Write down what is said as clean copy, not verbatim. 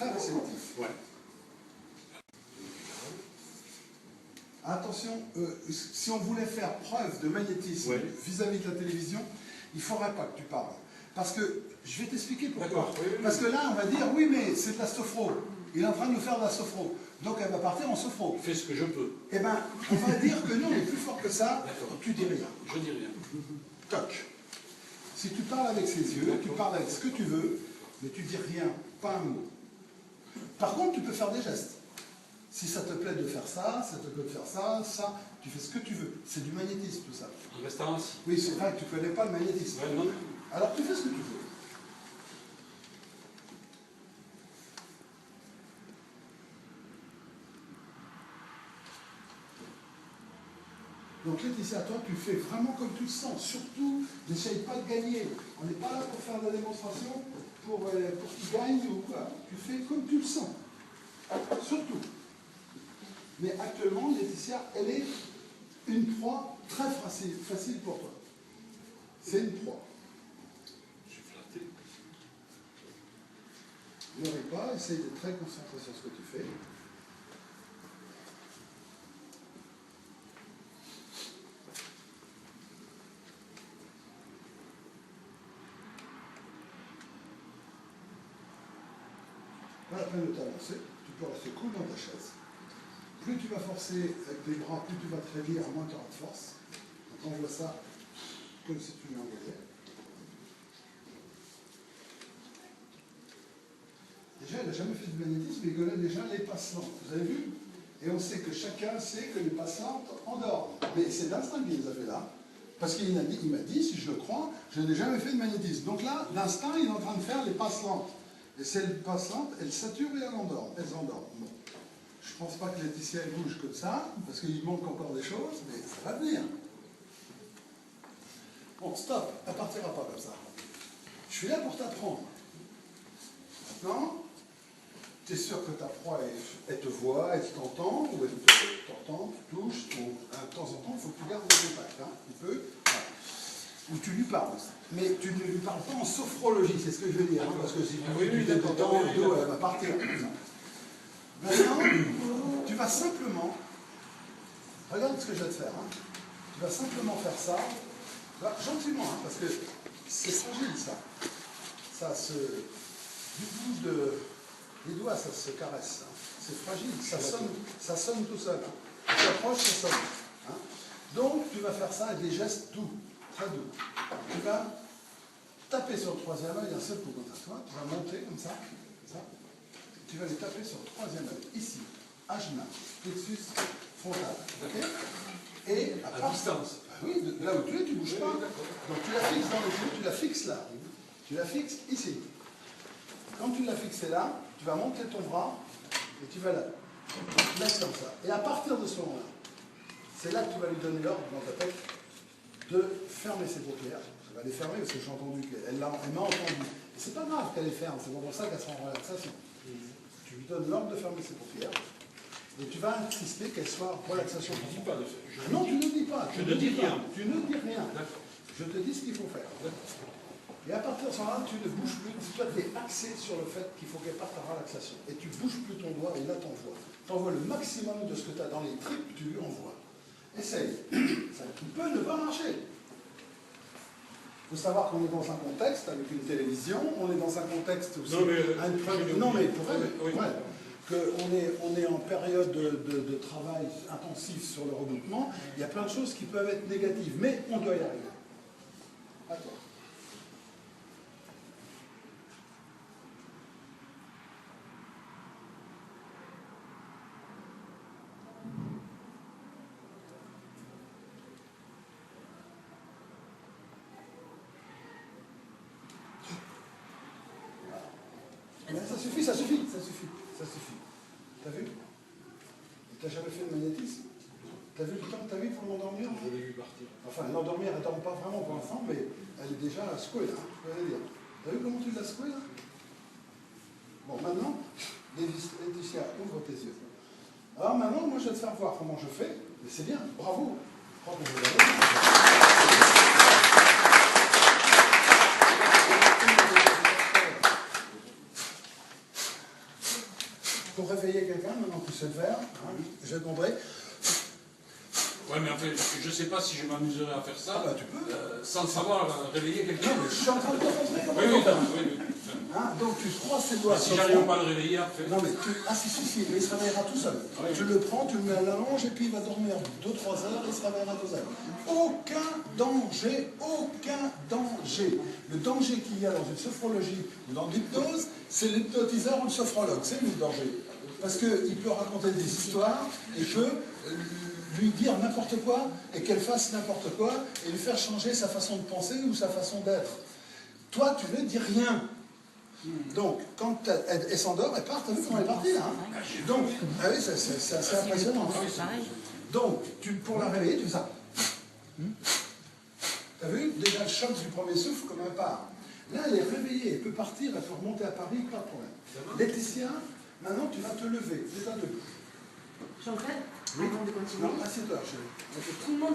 très réceptif. Ouais. Attention, si on voulait faire preuve de magnétisme vis-à-vis de la télévision, il ne faudrait pas que tu parles. Parce que, je vais t'expliquer pourquoi. Parce que là, on va dire, oui, mais c'est de la sophro. Il est en train de nous faire de la sophro. Donc elle va partir en sophro. Fais ce que je peux. Eh bien, on va dire que nous, on est plus fort que ça, tu dis rien. Je dis rien. Toc. Si tu parles avec ses yeux, tu parles avec ce que tu veux, mais tu dis rien, pas un mot. Par contre, tu peux faire des gestes. Si ça te plaît de faire ça, ça te plaît de faire ça, ça, tu fais ce que tu veux. C'est du magnétisme, tout ça. En restant assis. Oui, c'est vrai que tu ne connais pas le magnétisme. Ouais, non. Alors tu fais ce que tu veux. Donc Laetitia, toi, tu fais vraiment comme tu le sens. Surtout, n'essaye pas de gagner. On n'est pas là pour faire de la démonstration, pour qu'il gagne ou quoi. Tu fais comme tu le sens. Surtout. Mais actuellement, Laetitia, elle est une proie très facile pour toi. C'est une proie. Je suis flatté. Ne ris pas, essaye d'être très concentré sur ce que tu fais. Pas la peine de t'avancer, tu peux rester cool dans ta chaise. Plus tu vas forcer avec tes bras, plus tu vas te réduire, moins tu auras de force. Donc on voit ça comme si tu l'envoyais. Déjà, il n'a jamais fait de magnétisme, mais il connaît déjà les passes lentes. Vous avez vu? Et on sait que chacun sait que les passes lentes endorment. Mais c'est l'instinct qu'il les a fait là. Parce qu'il m'a dit, si je le crois, je n'ai jamais fait de magnétisme. Donc là, d'instinct, il est en train de faire les passes lentes. Et ces passes lentes, elles saturent et elles endorment. Bon. Je ne pense pas que Laetitia elle bouge comme ça, parce qu'il manque encore des choses, mais ça va venir. Bon, stop, elle ne partira pas comme ça. Je suis là pour t'apprendre. Maintenant, tu es sûr que ta proie, elle te voit, elle t'entend, ou elle t'entend, tu touches, ou de temps en temps, il faut que tu gardes le contact, hein, un peu. Voilà. Ou tu lui parles. Mais tu ne lui parles pas en sophrologie, c'est ce que je veux dire, hein, parce que si tu lui dis t'entends, le dos, elle va partir. Maintenant, tu vas simplement, regarde ce que je vais te faire, hein. Tu vas simplement faire ça, gentiment, hein, parce que c'est fragile ça. Ça se, du bout des doigts, ça se caresse. Hein. C'est fragile, ça sonne tout seul. Hein. Tu approches, ça sonne. Hein. Donc, tu vas faire ça avec des gestes doux, très doux. Tu vas taper sur le troisième œil d'un seul coup comme ça. Tu vas monter comme ça. Tu vas les taper sur le troisième œil, ici, ajna, plexus frontal. Okay, et à distance. Oui, là où tu es, tu ne bouges pas. Donc tu la fixes dans les yeux, tu la fixes là. Tu la fixes ici. Quand tu l'as fixée là, tu vas monter ton bras et tu vas la mettre comme ça. Et à partir de ce moment-là, c'est là que tu vas lui donner l'ordre dans ta tête de fermer ses paupières. Tu vas les fermer parce que j'ai entendu qu'elle m'a entendu. Et c'est pas grave qu'elle les ferme, c'est pas pour ça qu'elle sera en relaxation. Tu lui donnes l'ordre de fermer ses paupières et tu vas insister qu'elle soit en relaxation. Je ne dis pas de faire. Non, tu ne dis pas. Je ne dis rien. Tu ne dis rien. D'accord. Je te dis ce qu'il faut faire. Et à partir de ce moment-là, tu ne bouges plus. Toi, tu es axé sur le fait qu'il faut qu'elle parte en relaxation. Et tu ne bouges plus ton doigt et là, t'envoies. T'envoies le maximum de ce que tu as dans les tripes, tu lui envoies. Essaye. Ça peut ne pas marcher. Il faut savoir qu'on est dans un contexte avec une télévision, on est dans un contexte aussi. Non, mais pour elle, ouais, qu'on est en période de travail intensif sur le regroupement, il y a plein de choses qui peuvent être négatives, mais on doit y arriver. À toi. Ça suffit, ça suffit, ça suffit, ça suffit. T'as vu? T'as jamais fait de magnétisme? T'as vu le temps que t'as mis pour m'endormir? Je l'ai vu partir. Enfin, l'endormir, elle ne dort pas vraiment pour l'instant, mais elle est déjà secouée là, je peux dire. T'as vu comment tu l'as secouée là? Bon, maintenant, Laetitia, ouvre tes yeux. Alors maintenant, moi je vais te faire voir comment je fais, mais c'est bien, bravo. Bravo. pour réveiller quelqu'un, maintenant que c'est le faire, hein, je vais te montrer. Ouais, mais en fait, je ne sais pas si je m'amuserais à faire ça. Ah bah tu peux. Sans savoir réveiller quelqu'un. Non, mais je suis en train de te montrer comment Oui, oui, faire. oui. Hein, donc tu croises tes doigts. Si j'arrive pas à le réveiller après. Non mais ah si, mais il se réveillera tout seul. Oui. Tu le prends, tu le mets à la longe et puis il va dormir 2-3 heures et il se réveillera tout seul. Aucun danger, aucun danger. Le danger qu'il y a dans une sophrologie ou dans l'hypnose, c'est l'hypnotiseur ou le sophrologue, c'est lui le danger. Parce qu'il peut raconter des histoires et peut lui dire n'importe quoi et qu'elle fasse n'importe quoi et lui faire changer sa façon de penser ou sa façon d'être. Toi, tu ne dis rien. Donc, quand elle s'endort, elle part, t'as vu comment elle est partie là, hein. Donc, ah oui, c'est assez impressionnant. Hein. Donc, pour la réveiller, tu fais ça. T'as vu? Déjà le choc du premier souffle, comme elle part. Là, elle est réveillée, elle peut partir, elle peut remonter à Paris, pas de problème. Laetitia, maintenant tu vas te lever, mets-toi debout. Jean-Claude, avant de continuer. Non, assieds-toi, chérie. Tout le monde